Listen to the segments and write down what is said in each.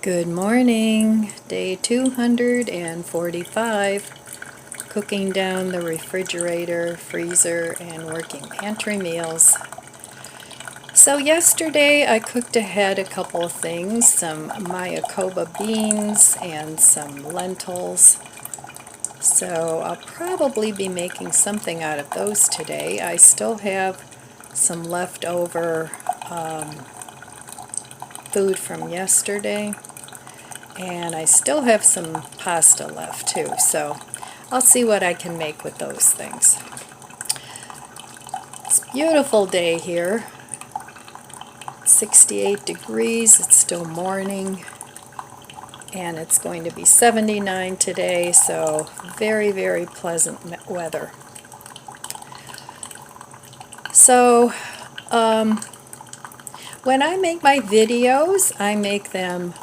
Good morning, day 245, cooking down the refrigerator, freezer, and working pantry meals. So yesterday I cooked ahead a couple of things, some Mayakoba beans and some lentils. So I'll probably be making something out of those today. I still have some leftover food from yesterday. And I still have some pasta left too, so I'll see what I can make with those things. It's a beautiful day here. 68 degrees, it's still morning, and it's going to be 79 today, so very, very pleasant weather. So, when I make my videos, I make them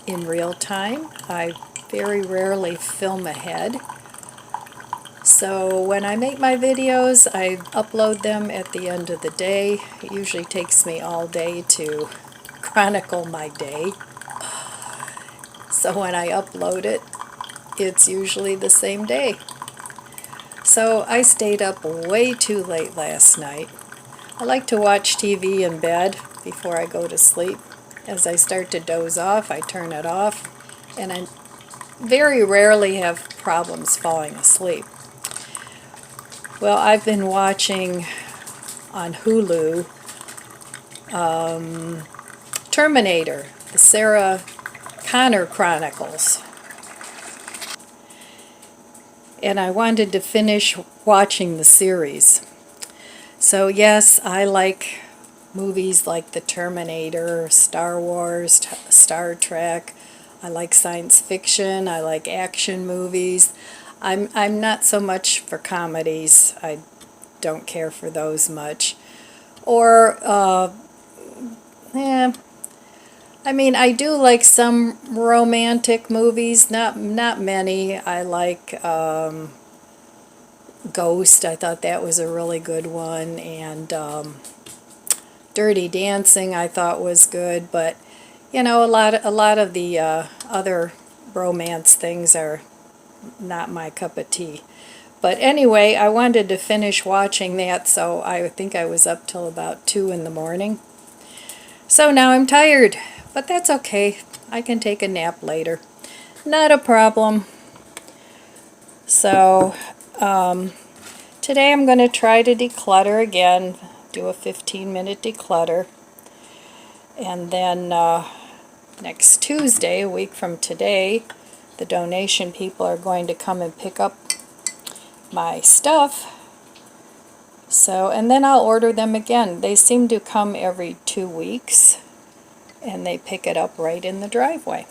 in real time. I very rarely film ahead. So when I make my videos, I upload them at the end of the day. It usually takes me all day to chronicle my day. So when I upload it, it's usually the same day. So I stayed up way too late last night. I like to watch TV in bed before I go to sleep. As I start to doze off, I turn it off, and I very rarely have problems falling asleep. Well, I've been watching on Hulu Terminator, the Sarah Connor Chronicles. And I wanted to finish watching the series. So yes, I like movies like The Terminator, Star Wars, Star Trek. I like science fiction. I like action movies. I'm not so much for comedies. I don't care for those much. Or, I mean, I do like some romantic movies, not many. I like Ghost. I thought that was a really good one, and Dirty Dancing I thought was good, but you know, a lot of the other romance things are not my cup of tea. But anyway, I wanted to finish watching that, so I think I was up till about 2 in the morning. So now I'm tired, but that's okay. I can take a nap later. Not a problem. So today I'm going to try to declutter again, do a 15-minute declutter. And then next Tuesday, a week from today, the donation people are going to come and pick up my stuff. So, and then I'll order them again. They seem to come every 2 weeks, and they pick it up right in the driveway.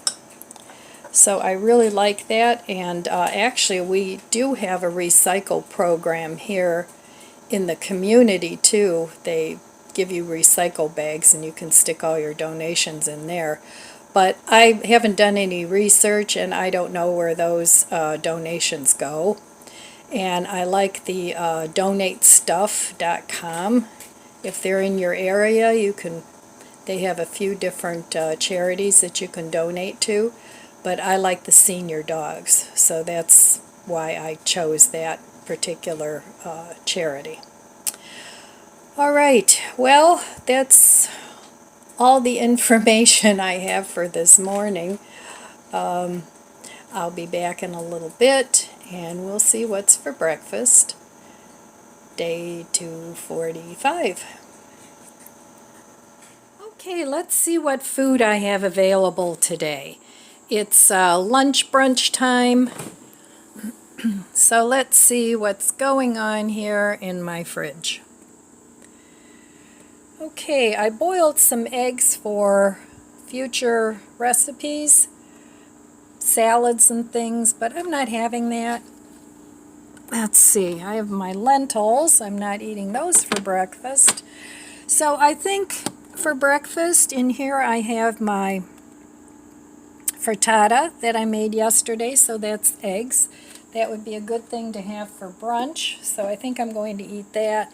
So I really like that, and actually we do have a recycle program here in the community too. They give you recycle bags and you can stick all your donations in there. But I haven't done any research and I don't know where those donations go. And I like the donatestuff.com. If they're in your area, they have a few different charities that you can donate to. But I like the senior dogs, so that's why I chose that particular charity. All right, well, that's all the information I have for this morning. I'll be back in a little bit, and we'll see what's for breakfast. Day 245. Okay, let's see what food I have available today. It's lunch brunch time, so let's see what's going on here in my fridge. Okay, I boiled some eggs for future recipes, salads and things, but I'm not having that. Let's see, I have my lentils. I'm not eating those for breakfast. So I think for breakfast in here I have my frittata that I made yesterday, so that's eggs. That would be a good thing to have for brunch, so I think I'm going to eat that.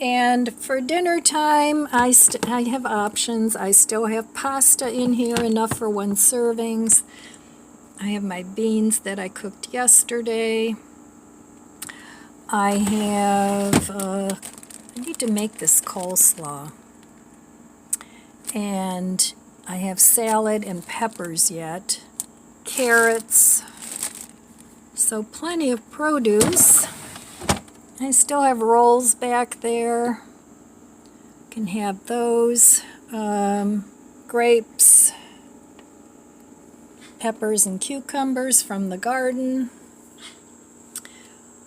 And for dinner time, I have options. I still have pasta in here, enough for 1 serving. I have my beans that I cooked yesterday. I have, I need to make this coleslaw. And I have salad and peppers yet. Carrots. So plenty of produce. I still have rolls back there. Can have those. Grapes, peppers and cucumbers from the garden.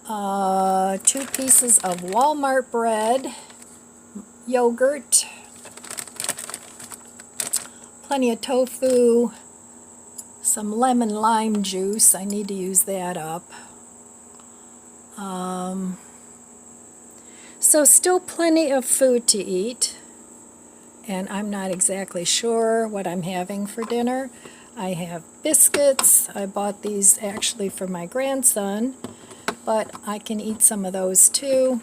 2 pieces of Walmart bread. Yogurt. Plenty of tofu. Some lemon lime juice. I need to use that up. So still plenty of food to eat, and I'm not exactly sure what I'm having for dinner. I have biscuits. I bought these actually for my grandson, but I can eat some of those too.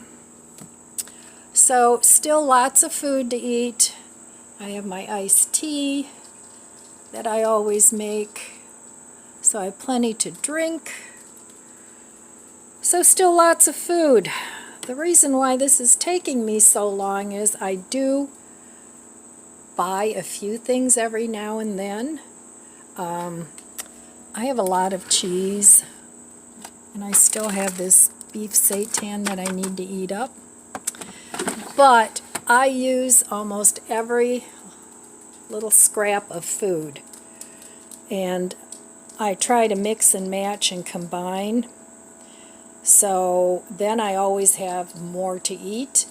So still lots of food to eat. I have my iced tea that I always make, so I have plenty to drink. So still lots of food. The reason why this is taking me so long is I do buy a few things every now and then. I have a lot of cheese, and I still have this beef seitan that I need to eat up. But I use almost every little scrap of food, and I try to mix and match and combine. So then I always have more to eat,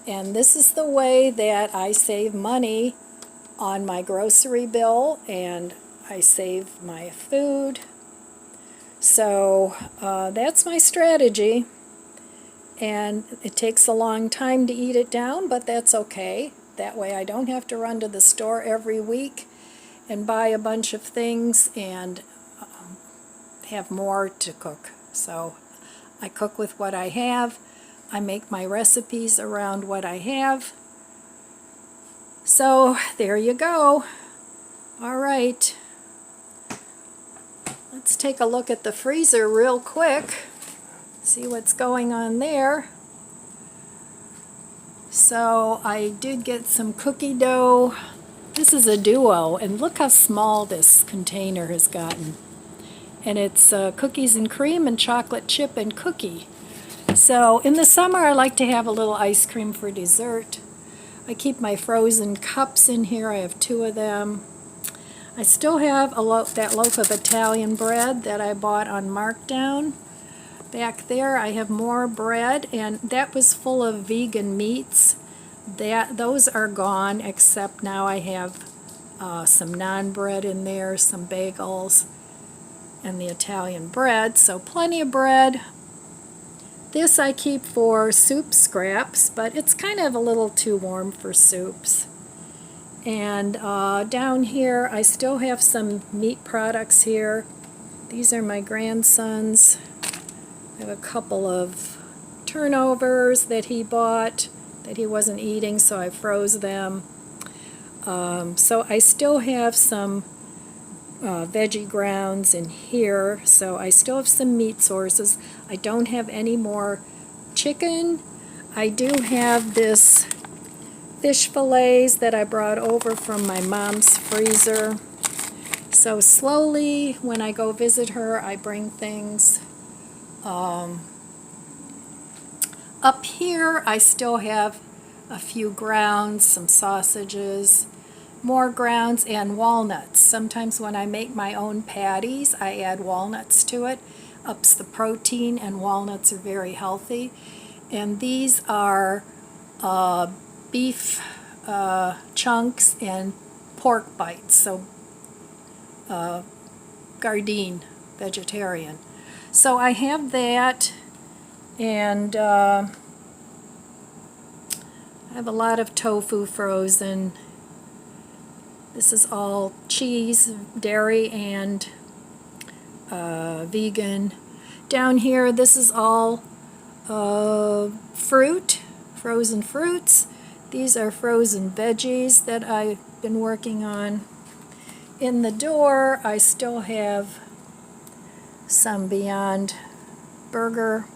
and this is the way that I save money on my grocery bill, and I save my food. So that's my strategy, and it takes a long time to eat it down, but that's okay. That way I don't have to run to the store every week and buy a bunch of things and have more to cook. So I cook with what I have. I make my recipes around what I have. So there you go. All right. Let's take a look at the freezer real quick. See what's going on there. So I did get some cookie dough. This is a duo, and look how small this container has gotten. And it's cookies and cream and chocolate chip and cookie. So in the summer I like to have a little ice cream for dessert. I keep my frozen cups in here. I have 2 of them. I still have that loaf of Italian bread that I bought on markdown. Back there I have more bread, and that was full of vegan meats. Those are gone, except now I have some naan bread in there, some bagels, and the Italian bread, so plenty of bread. This I keep for soup scraps, but it's kind of a little too warm for soups. And down here I still have some meat products here. These are my grandson's. I have a couple of turnovers that he bought that he wasn't eating, so I froze them. So I still have some veggie grounds in here, so I still have some meat sources. I don't have any more chicken. I do have this fish fillets that I brought over from my mom's freezer. So slowly, when I go visit her, I bring things. Up here, I still have a few grounds, some sausages, more grounds, and walnuts. Sometimes when I make my own patties, I add walnuts to it. Ups the protein, and walnuts are very healthy. And these are beef chunks and pork bites, so Gardein, vegetarian. So I have that, and I have a lot of tofu frozen. This is all cheese, dairy, and vegan. Down here, this is all fruit. frozen fruits. These are frozen veggies that I've been working on. In the door, I still have some Beyond Burger.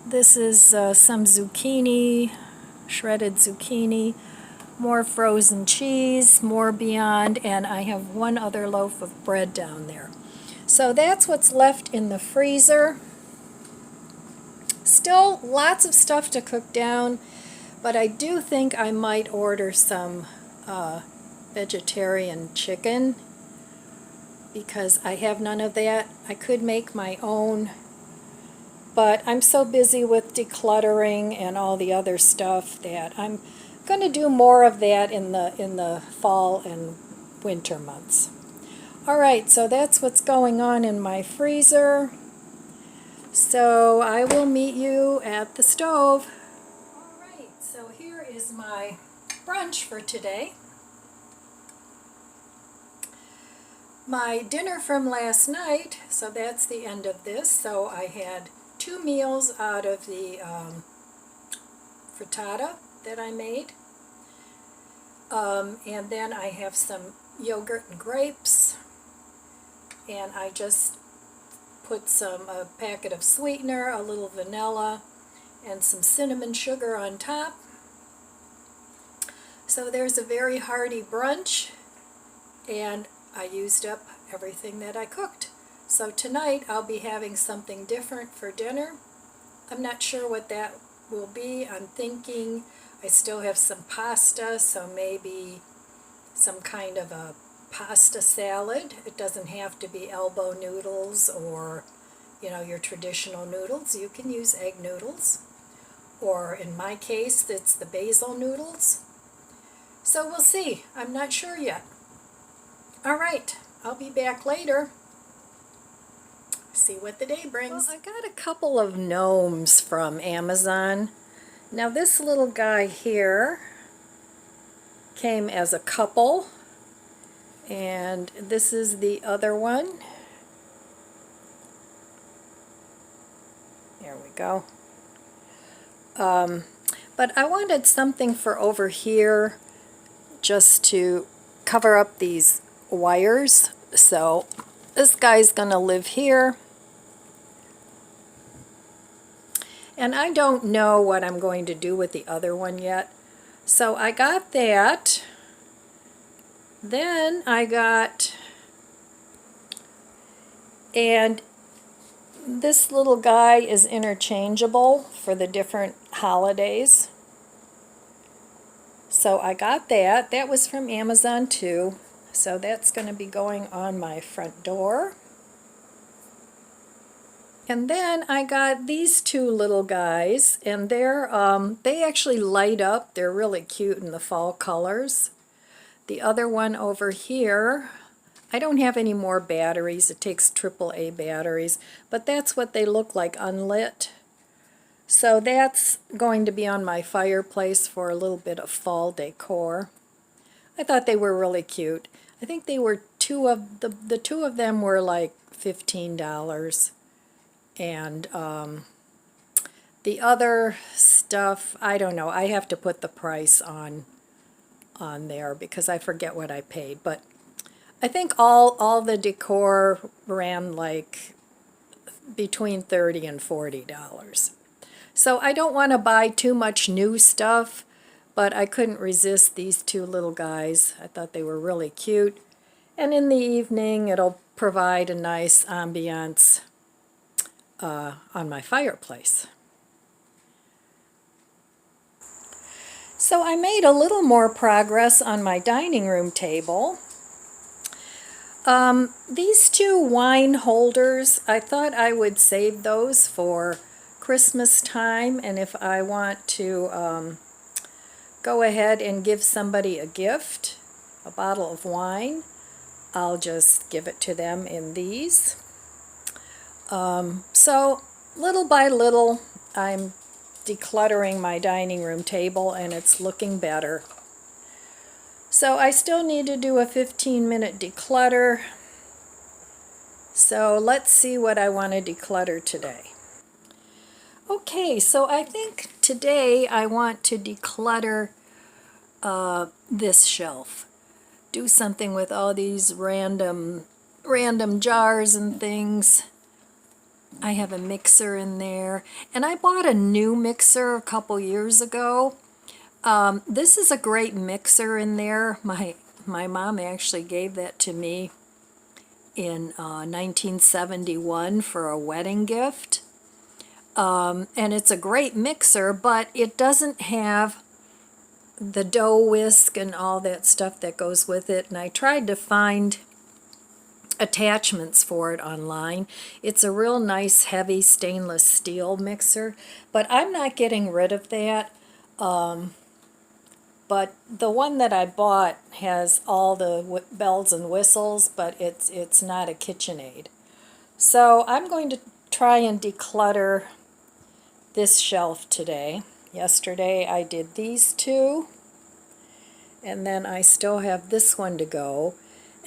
This is some zucchini, shredded zucchini, more frozen cheese, more Beyond, and I have one other loaf of bread down there. So that's what's left in the freezer. Still lots of stuff to cook down, but I do think I might order some vegetarian chicken because I have none of that. I could make my own, but I'm so busy with decluttering and all the other stuff that I'm going to do more of that in the fall and winter months. Alright, so that's what's going on in my freezer. So I will meet you at the stove. Alright, so here is my brunch for today. My dinner from last night, so that's the end of this. So I had 2 meals out of the frittata that I made. And then I have some yogurt and grapes. And I just put a packet of sweetener, a little vanilla, and some cinnamon sugar on top. So there's a very hearty brunch, and I used up everything that I cooked. So tonight I'll be having something different for dinner. I'm not sure what that will be. I'm thinking I still have some pasta, so maybe some kind of a pasta salad. It doesn't have to be elbow noodles or, you know, your traditional noodles. You can use egg noodles, or in my case it's the basil noodles. So we'll see. I'm not sure yet. Alright, I'll be back later. See what the day brings. Well, I got a couple of gnomes from Amazon. Now this little guy here came as a couple, and this is the other one. There we go. But I wanted something for over here just to cover up these wires. So this guy's gonna live here. And I don't know what I'm going to do with the other one yet. So I got that. Then I got, and this little guy is interchangeable for the different holidays. So I got that. That was from Amazon too. So that's going to be going on my front door. And then I got these 2 little guys, and they actually light up. They're really cute in the fall colors. The other one over here, I don't have any more batteries. It takes AAA batteries, but that's what they look like unlit. So that's going to be on my fireplace for a little bit of fall decor. I thought they were really cute. I think they were the two of them were like $15. And the other stuff, I don't know. I have to put the price on there because I forget what I paid. But I think all the decor ran like between $30 and $40. So I don't want to buy too much new stuff, but I couldn't resist these 2 little guys. I thought they were really cute. And in the evening, it'll provide a nice ambiance on my fireplace. So I made a little more progress on my dining room table. These 2 wine holders, I thought I would save those for Christmas time, and if I want to go ahead and give somebody a gift, a bottle of wine, I'll just give it to them in these. So little by little I'm decluttering my dining room table, and it's looking better. So I still need to do a 15-minute declutter. So let's see what I want to declutter today. Okay, so I think today I want to declutter this shelf. Do something with all these random jars and things. I have a mixer in there, and I bought a new mixer a couple years ago. This is a great mixer in there. My mom actually gave that to me in 1971 for a wedding gift. And it's a great mixer, but it doesn't have the dough whisk and all that stuff that goes with it. And I tried to find attachments for it online. It's a real nice heavy stainless steel mixer, but I'm not getting rid of that. But the one that I bought has all the bells and whistles, but it's not a KitchenAid. So I'm going to try and declutter this shelf today. Yesterday I did these two, and then I still have this one to go.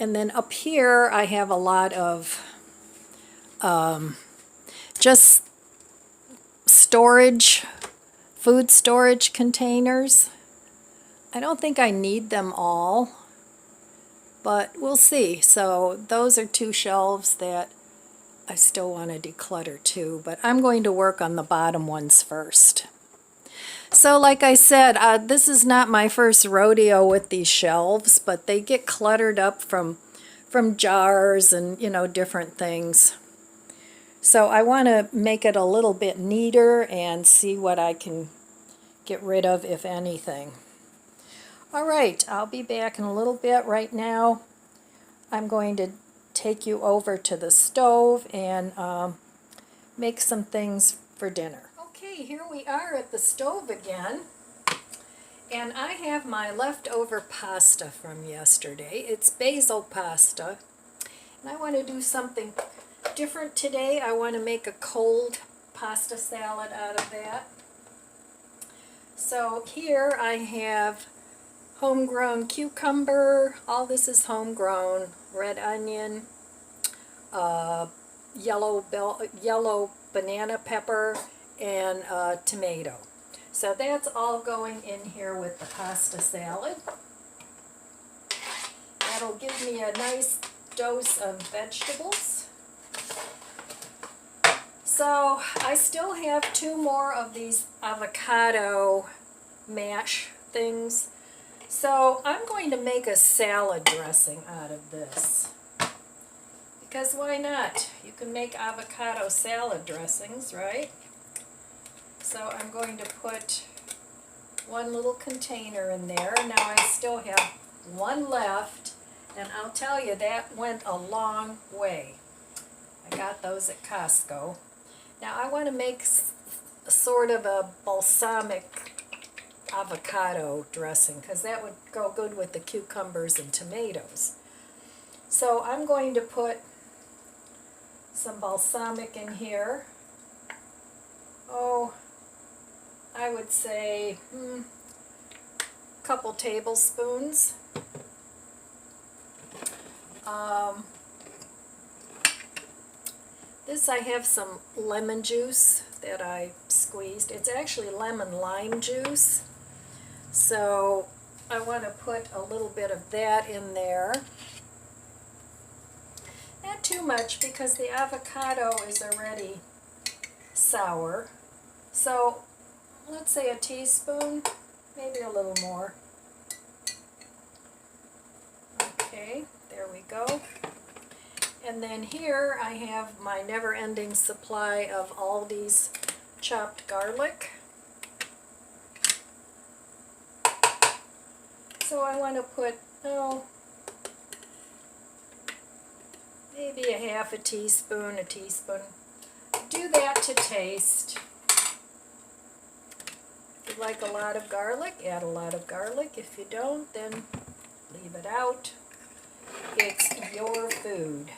And then up here I have a lot of just storage, food storage containers. I don't think I need them all, but we'll see. So those are two shelves that I still want to declutter too, but I'm going to work on the bottom ones first. So like I said, this is not my first rodeo with these shelves, but they get cluttered up from jars and, you know, different things. So I want to make it a little bit neater and see what I can get rid of, if anything. All right, I'll be back in a little bit. Right now, I'm going to take you over to the stove and make some things for dinner. Okay, here we are at the stove again, and I have my leftover pasta from yesterday. It's basil pasta, and I want to do something different today. I want to make a cold pasta salad out of that. So here I have homegrown cucumber. All this is homegrown. Red onion, yellow banana pepper, and tomato. So that's all going in here with the pasta salad. That'll give me a nice dose of vegetables. So I still have two more of these avocado mash things. So I'm going to make a salad dressing out of this. Because why not? You can make avocado salad dressings, right? So I'm going to put one little container in there. Now I still have one left, and I'll tell you, that went a long way. I got those at Costco. Now I want to make sort of a balsamic avocado dressing, because that would go good with the cucumbers and tomatoes. So I'm going to put some balsamic in here. Oh, I would say a couple tablespoons. This, I have some lemon juice that I squeezed. It's actually lemon lime juice. So I want to put a little bit of that in there. Not too much, because the avocado is already sour. So let's say a teaspoon, maybe a little more. Okay, there we go. And then here I have my never-ending supply of Aldi's chopped garlic. So I want to put, maybe a half a teaspoon. Do that to taste. If you like a lot of garlic, add a lot of garlic. If you don't, then leave it out. It's your food.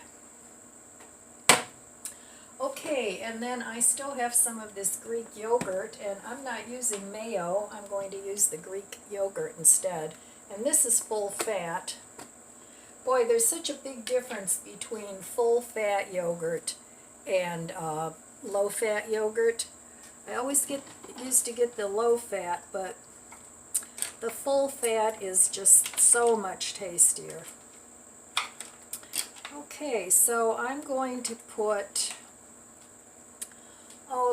Okay, and then I still have some of this Greek yogurt, and I'm not using mayo. I'm going to use the Greek yogurt instead. And this is full fat. Boy, there's such a big difference between full fat yogurt and low fat yogurt. I always used to get the low fat, but the full fat is just so much tastier. Okay, so I'm going to put,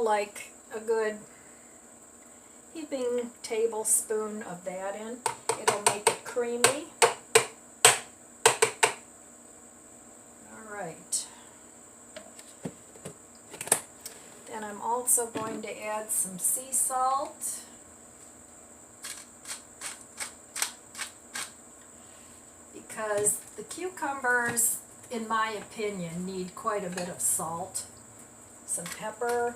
like a good heaping tablespoon of that in. It'll make it creamy. All right. Then I'm also going to add some sea salt. Because the cucumbers, in my opinion, need quite a bit of salt. Some pepper.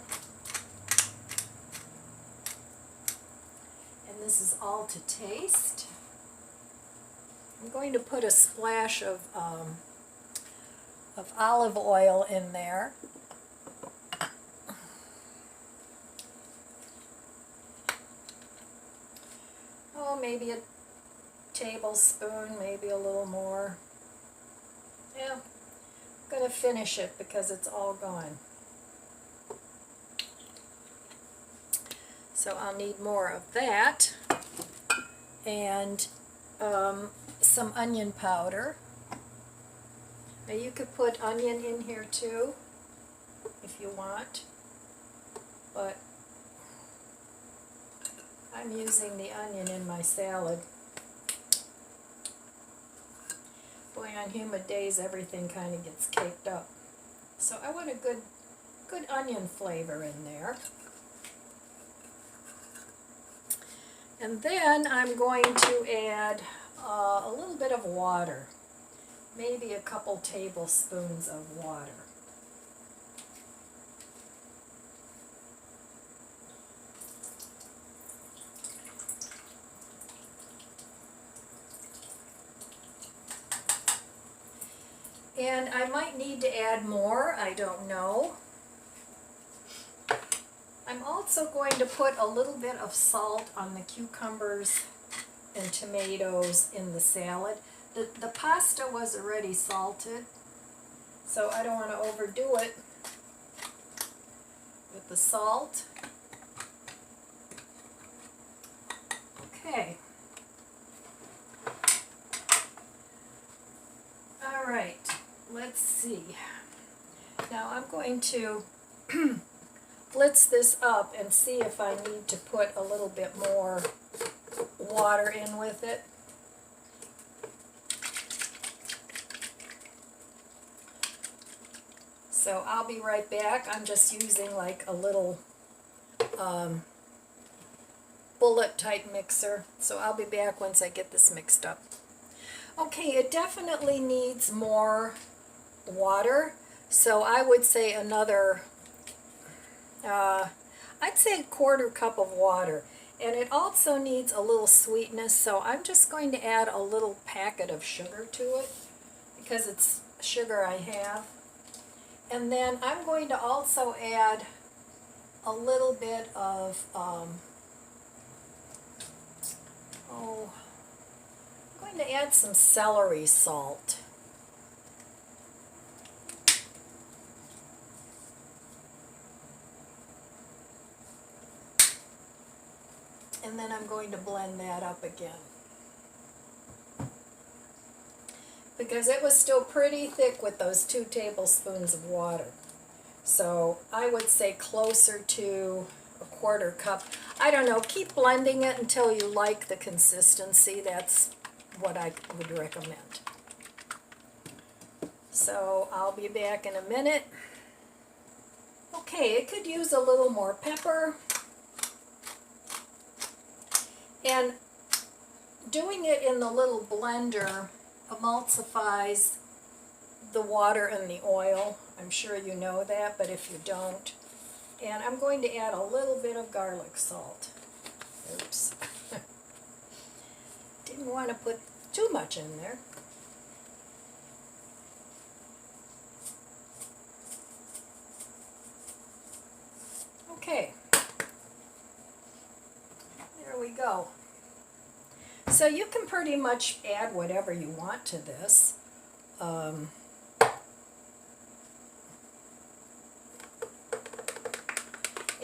And this is all to taste. I'm going to put a splash of olive oil in there. Oh, maybe a tablespoon, maybe a little more. Yeah, I'm going to finish it because it's all gone. So I'll need more of that, and some onion powder. Now you could put onion in here too if you want, but I'm using the onion in my salad. Boy, on humid days everything kind of gets caked up. So I want a good onion flavor in there. And then I'm going to add a little bit of water, maybe a couple tablespoons of water. And I might need to add more, I don't know. I'm also going to put a little bit of salt on the cucumbers and tomatoes in the salad. The pasta was already salted, so I don't want to overdo it with the salt. Okay. All right, let's see. Now I'm going to blitz this up and see if I need to put a little bit more water in with it. So I'll be right back. I'm just using like a little bullet type mixer. So I'll be back once I get this mixed up. Okay, it definitely needs more water. So I would say another, I'd say a 1/4 cup of water. And it also needs a little sweetness, so I'm just going to add a little packet of sugar to it because it's sugar I have. And then I'm going to also add a little bit of, I'm going to add some celery salt. And then I'm going to blend that up again. Because it was still pretty thick with those 2 tablespoons of water. So I would say closer to a 1/4 cup. I don't know, keep blending it until you like the consistency. That's what I would recommend. So I'll be back in a minute. Okay, it could use a little more pepper. And doing it in the little blender emulsifies the water and the oil. I'm sure you know that, but if you don't. And I'm going to add a little bit of garlic salt. Oops. Didn't want to put too much in there. Okay. There we go. So you can pretty much add whatever you want to this.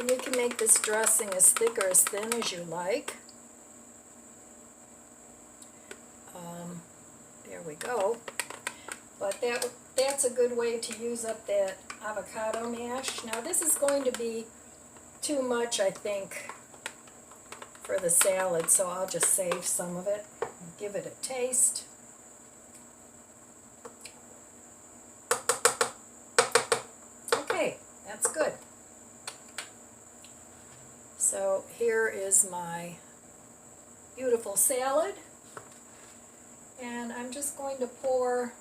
And you can make this dressing as thick or as thin as you like. There we go. But that's a good way to use up that avocado mash. Now this is going to be too much, I think, for the salad, so I'll just save some of it and give it a taste. Okay, that's good. So here is my beautiful salad, and I'm just going to pour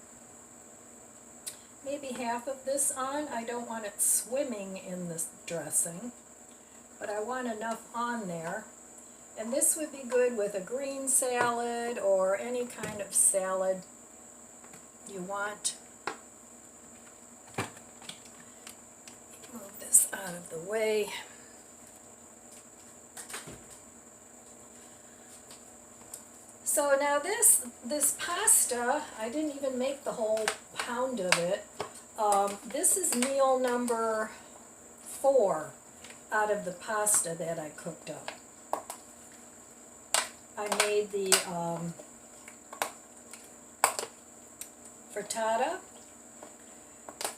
maybe half of this on. I don't want it swimming in this dressing, but I want enough on there. And this would be good with a green salad or any kind of salad you want. Move this out of the way. So now this pasta, I didn't even make the whole pound of it. This is meal number 4 out of the pasta that I cooked up. I made the frittata,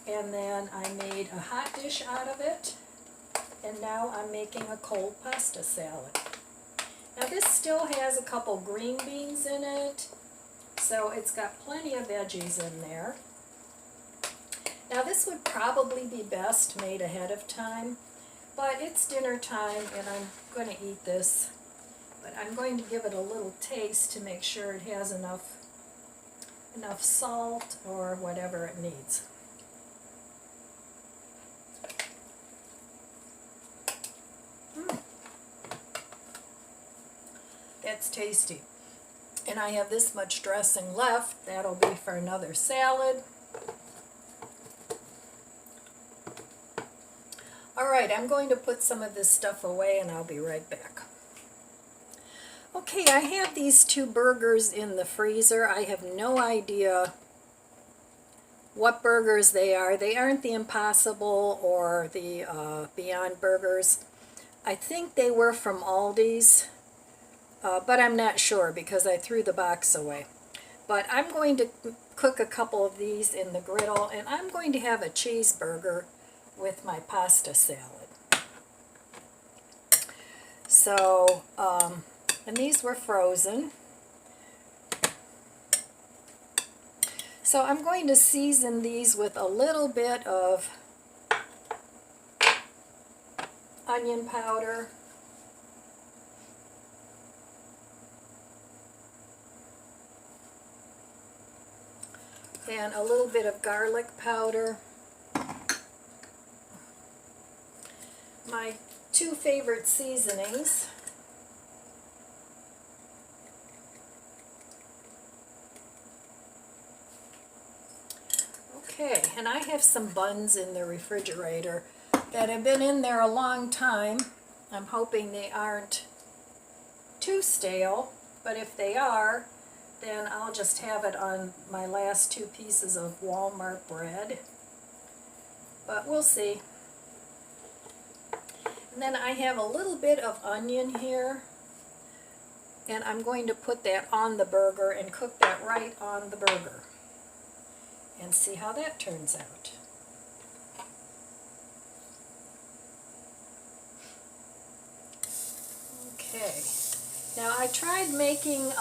and then I made a hot dish out of it, and now I'm making a cold pasta salad. Now this still has a couple green beans in it, so it's got plenty of veggies in there. Now this would probably be best made ahead of time, but it's dinner time and I'm going to eat this. But I'm going to give it a little taste to make sure it has enough salt or whatever it needs. That's tasty. And I have this much dressing left. That'll be for another salad. Alright, I'm going to put some of this stuff away and I'll be right back. Okay, I have these 2 burgers in the freezer. I have no idea what burgers they are. They aren't the Impossible or the Beyond Burgers. I think they were from Aldi's. But I'm not sure because I threw the box away. But I'm going to cook a couple of these in the griddle, and I'm going to have a cheeseburger with my pasta salad. So, and these were frozen. So I'm going to season these with a little bit of onion powder, and a little bit of garlic powder. My 2 favorite seasonings. Okay, and I have some buns in the refrigerator that have been in there a long time. I'm hoping they aren't too stale, but if they are, then I'll just have it on my last 2 pieces of Walmart bread. But we'll see. And then I have a little bit of onion here, and I'm going to put that on the burger and cook that right on the burger and see how that turns out. Okay, now I tried making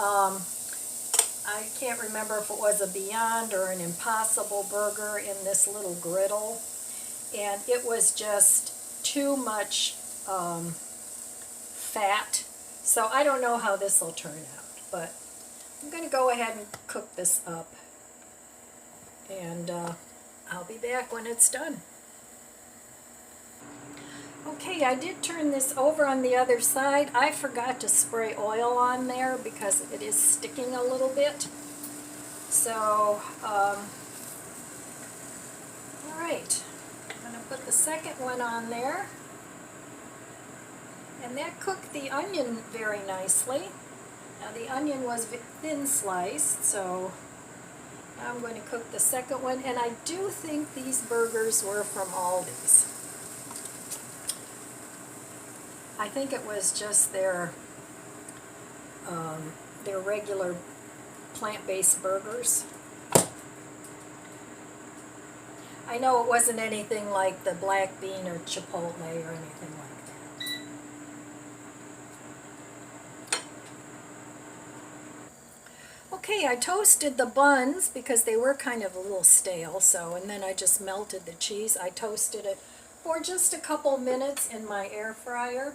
I can't remember if it was a Beyond or an Impossible burger in this little griddle, and it was just too much fat, so I don't know how this will turn out, but I'm going to go ahead and cook this up, and I'll be back when it's done. Okay, I did turn this over on the other side. I forgot to spray oil on there because it is sticking a little bit. So, alright, I'm going to put the second one on there. And that cooked the onion very nicely. Now the onion was thin sliced, so now I'm going to cook the second one. And I do think these burgers were from Aldi's. I think it was just their regular plant-based burgers. I know it wasn't anything like the black bean or chipotle or anything like that. Okay, I toasted the buns because they were kind of a little stale, and then I just melted the cheese. I toasted it for just a couple minutes in my air fryer.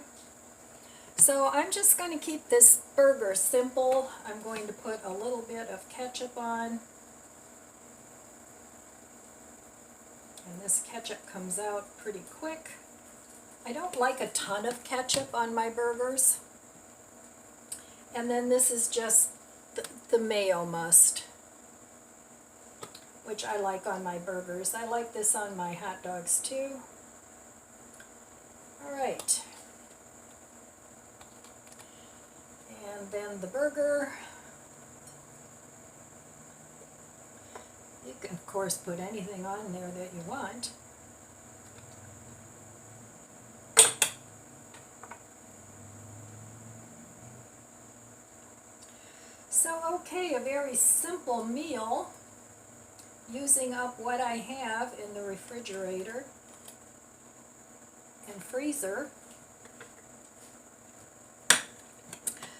So I'm just going to keep this burger simple. I'm going to put a little bit of ketchup on. And this ketchup comes out pretty quick. I don't like a ton of ketchup on my burgers. And then this is just the mayo must, which I like on my burgers. I like this on my hot dogs too. All right. And then the burger. You can, of course, put anything on there that you want. So, okay, a very simple meal using up what I have in the refrigerator and freezer.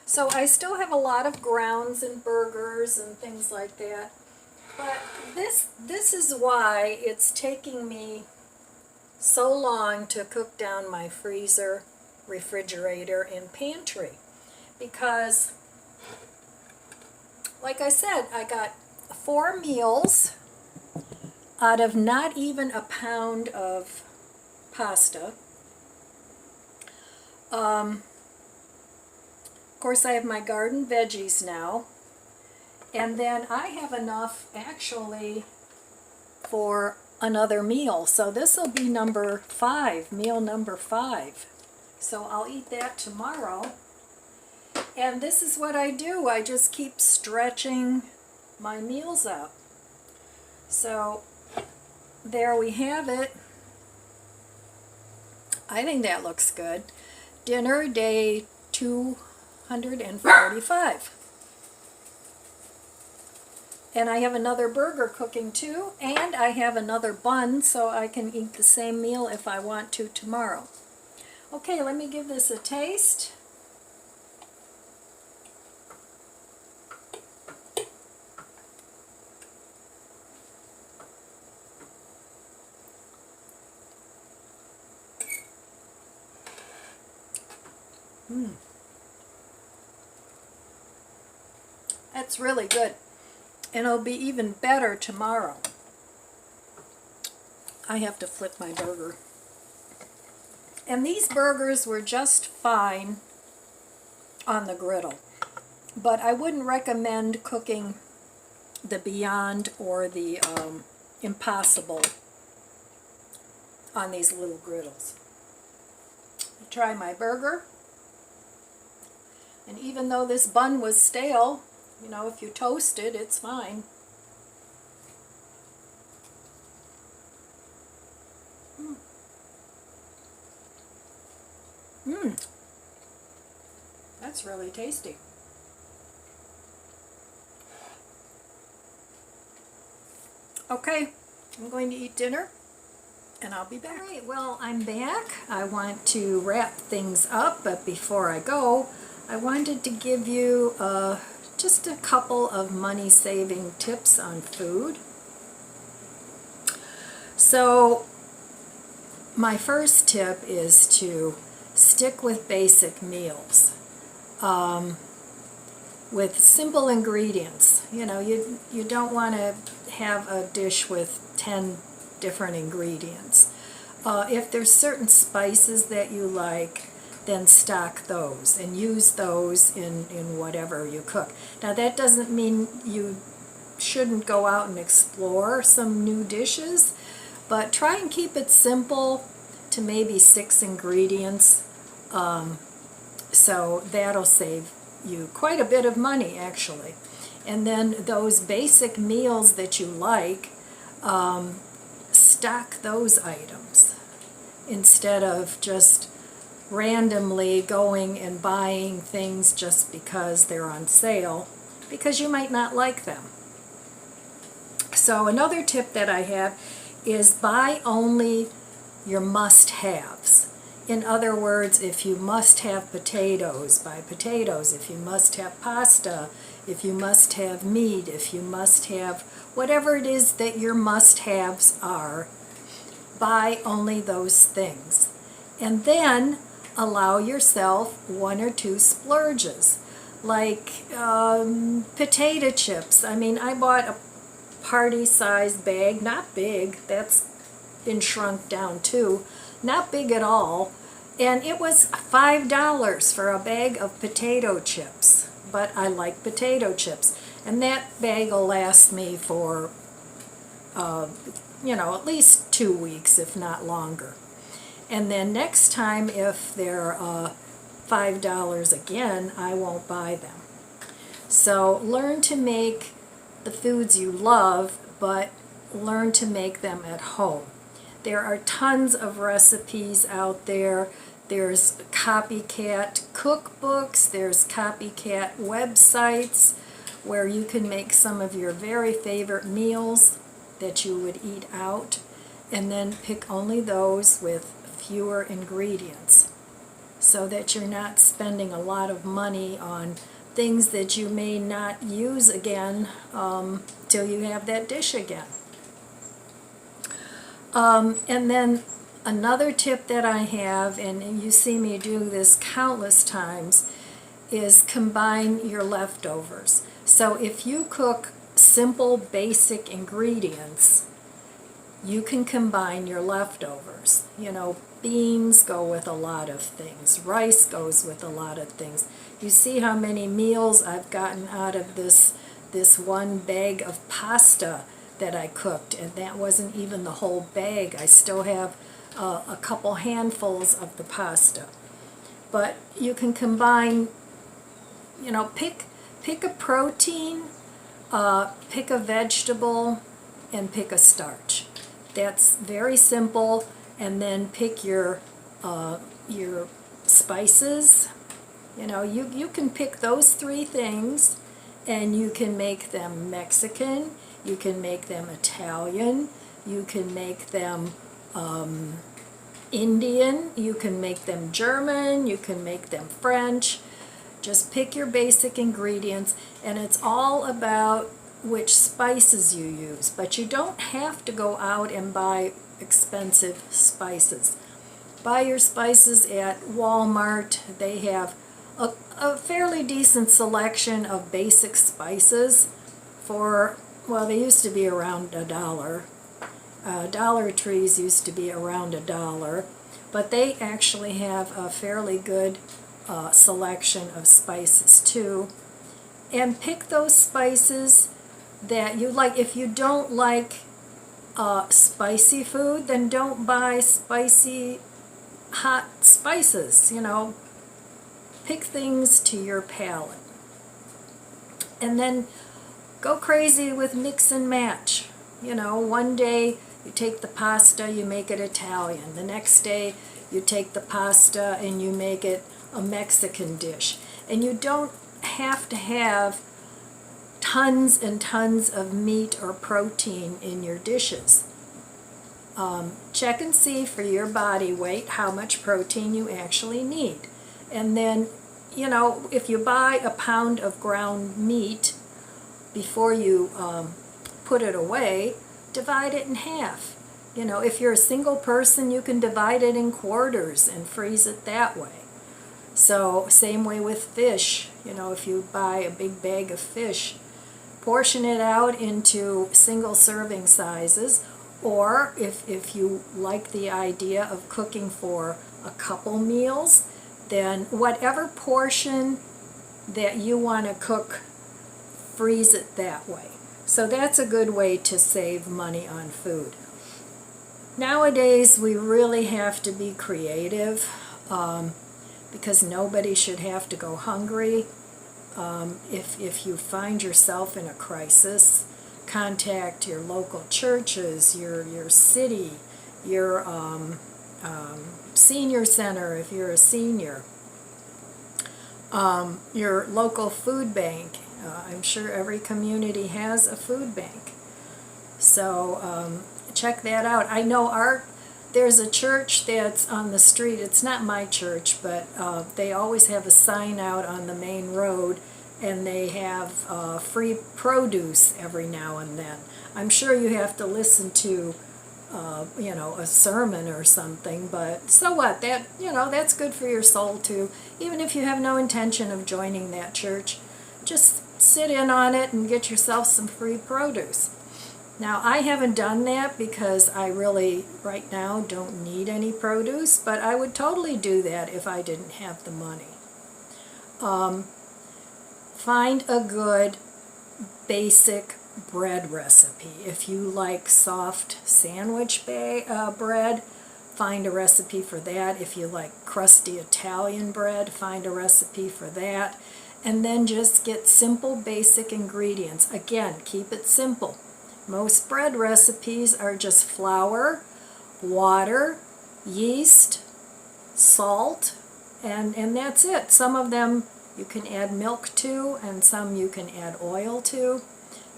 So I still have a lot of grounds and burgers and things like that. But this is why it's taking me so long to cook down my freezer, refrigerator, and pantry. Because, like I said, I got 4 meals out of not even a pound of pasta. Of course, I have my garden veggies now. And then I have enough actually for another meal. So this will be number 5, meal number 5. So I'll eat that tomorrow. And this is what I do. I just keep stretching my meals out. So there we have it. I think that looks good. Dinner day 245. And I have another burger cooking too, and I have another bun, so I can eat the same meal if I want to tomorrow. Okay, let me give this a taste. That's really good. And it'll be even better tomorrow. I have to flip my burger. And these burgers were just fine on the griddle. But I wouldn't recommend cooking the Beyond or the Impossible on these little griddles. Try my burger. And even though this bun was stale, you know, if you toast it, it's fine. That's really tasty. Okay, I'm going to eat dinner, and I'll be back. All right, well, I'm back. I want to wrap things up, but before I go, I wanted to give you just a couple of money-saving tips on food. So, my first tip is to stick with basic meals with simple ingredients. You know, you don't want to have a dish with 10 different ingredients. If there's certain spices that you like, then stock those and use those in whatever you cook. Now that doesn't mean you shouldn't go out and explore some new dishes, but try and keep it simple to maybe 6 ingredients. So that'll save you quite a bit of money actually. And then those basic meals that you like, stock those items instead of just randomly going and buying things just because they're on sale, because you might not like them. So another tip that I have is buy only your must-haves. In other words, if you must have potatoes, buy potatoes. If you must have pasta, if you must have meat, if you must have whatever it is that your must-haves are, buy only those things. And then allow yourself 1 or 2 splurges, like potato chips. I mean, I bought a party-sized bag, not big, that's been shrunk down too, not big at all, and it was $5 for a bag of potato chips. But I like potato chips, and that bag will last me for at least 2 weeks, if not longer. And then next time, if they're $5 again, I won't buy them. So learn to make the foods you love, but learn to make them at home. There are tons of recipes out there. There's copycat cookbooks, there's copycat websites where you can make some of your very favorite meals that you would eat out, and then pick only those with fewer ingredients, so that you're not spending a lot of money on things that you may not use again till you have that dish again. And then another tip that I have, and you see me do this countless times, is combine your leftovers. So if you cook simple, basic ingredients, you can combine your leftovers. Beans go with a lot of things. Rice goes with a lot of things. You see how many meals I've gotten out of this one bag of pasta that I cooked, and that wasn't even the whole bag. I still have a couple handfuls of the pasta. But you can combine, pick a protein, pick a vegetable, and pick a starch. That's very simple. And then pick your spices. You can pick those 3 things, and you can make them Mexican, you can make them Italian, you can make them Indian, you can make them German, you can make them French. Just pick your basic ingredients, and it's all about which spices you use. But you don't have to go out and buy expensive spices. Buy your spices at Walmart. They have a fairly decent selection of basic spices for, well, they used to be around $1. Dollar Trees used to be around $1, but they actually have a fairly good selection of spices too. And pick those spices that you like. If you don't like spicy food, then don't buy spicy hot spices. Pick things to your palate, and then go crazy with mix and match. One day you take the pasta, you make it Italian. The next day you take the pasta and you make it a Mexican dish. And you don't have to have tons and tons of meat or protein in your dishes. Check and see for your body weight how much protein you actually need. And then, if you buy a pound of ground meat, before you put it away, divide it in half. If you're a single person, you can divide it in quarters and freeze it that way. So same way with fish. If you buy a big bag of fish, portion it out into single serving sizes, or if you like the idea of cooking for a couple meals, then whatever portion that you want to cook, freeze it that way. So that's a good way to save money on food. Nowadays we really have to be creative because nobody should have to go hungry. If you find yourself in a crisis, contact your local churches, your city, your senior center if you're a senior, your local food bank. I'm sure every community has a food bank. So check that out. I know there's a church that's on the street. It's not my church, but they always have a sign out on the main road, and they have free produce every now and then. I'm sure you have to listen to a sermon or something, but so what? That's good for your soul too. Even if you have no intention of joining that church, just sit in on it and get yourself some free produce. Now, I haven't done that because I really, right now, don't need any produce, but I would totally do that if I didn't have the money. Find a good basic bread recipe. If you like soft sandwich bread, find a recipe for that. If you like crusty Italian bread, find a recipe for that. And then just get simple basic ingredients. Again, keep it simple. Most bread recipes are just flour, water, yeast, salt, and that's it. Some of them you can add milk to, and some you can add oil to.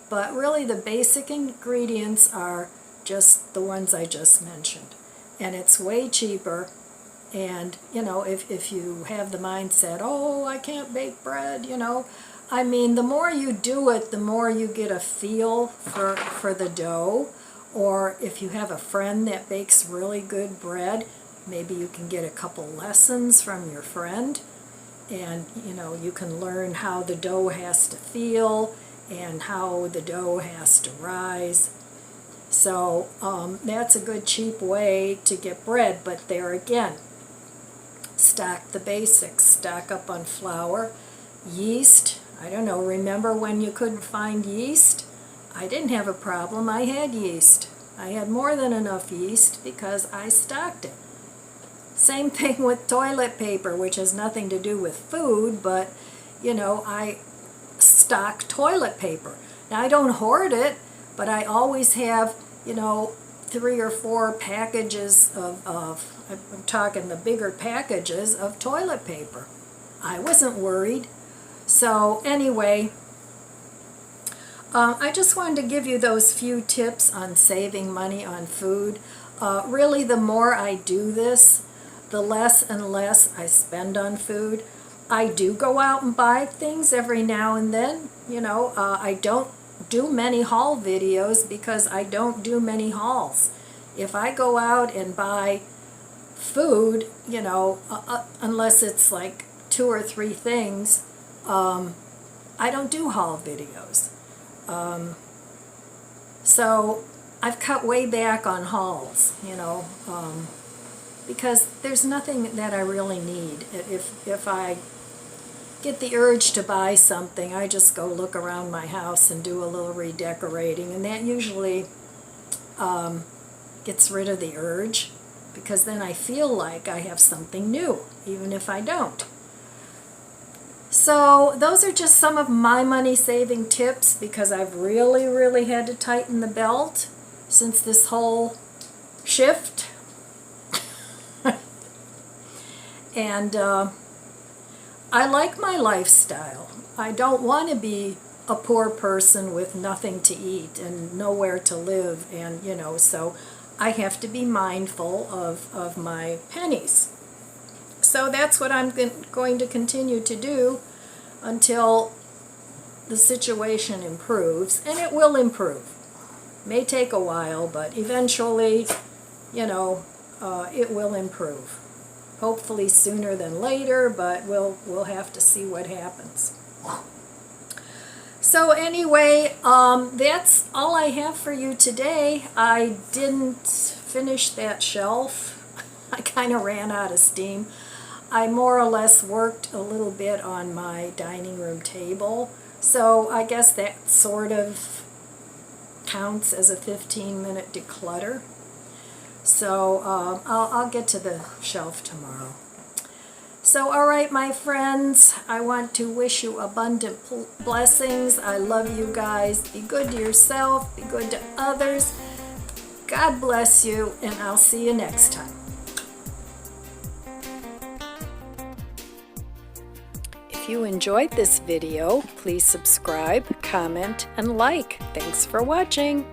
But really the basic ingredients are just the ones I just mentioned. And it's way cheaper. And, if you have the mindset, oh, I can't bake bread, the more you do it, the more you get a feel for the dough. Or if you have a friend that bakes really good bread, maybe you can get a couple lessons from your friend. And, you can learn how the dough has to feel and how the dough has to rise. So that's a good cheap way to get bread. But there again, stock the basics. Stock up on flour, yeast. I don't know, remember when you couldn't find yeast? I didn't have a problem. I had yeast. I had more than enough yeast because I stocked it. Same thing with toilet paper, which has nothing to do with food, but I stock toilet paper. Now I don't hoard it, but I always have 3 or 4 packages of I'm talking the bigger packages of toilet paper. I wasn't worried. So anyway, I just wanted to give you those few tips on saving money on food. Really, the more I do this, the less and less I spend on food. I do go out and buy things every now and then. I don't do many haul videos because I don't do many hauls. If I go out and buy food, unless it's like 2 or 3 things, I don't do haul videos. So I've cut way back on hauls, because there's nothing that I really need. If I get the urge to buy something, I just go look around my house and do a little redecorating, and that usually gets rid of the urge, because then I feel like I have something new, even if I don't. So those are just some of my money saving tips, because I've really had to tighten the belt since this whole shift. And I like my lifestyle. I don't want to be a poor person with nothing to eat and nowhere to live, and so I have to be mindful of my pennies. So that's what I'm going to continue to do until the situation improves, and it will improve. May take a while, but eventually, it will improve. Hopefully sooner than later, but we'll have to see what happens. So anyway, that's all I have for you today. I didn't finish that shelf. I kind of ran out of steam. I more or less worked a little bit on my dining room table, so I guess that sort of counts as a 15-minute declutter. So I'll get to the shelf tomorrow. So all right, my friends, I want to wish you abundant blessings. I love you guys. Be good to yourself. Be good to others. God bless you, and I'll see you next time. you enjoyed this video, please subscribe, comment, and like. Thanks for watching.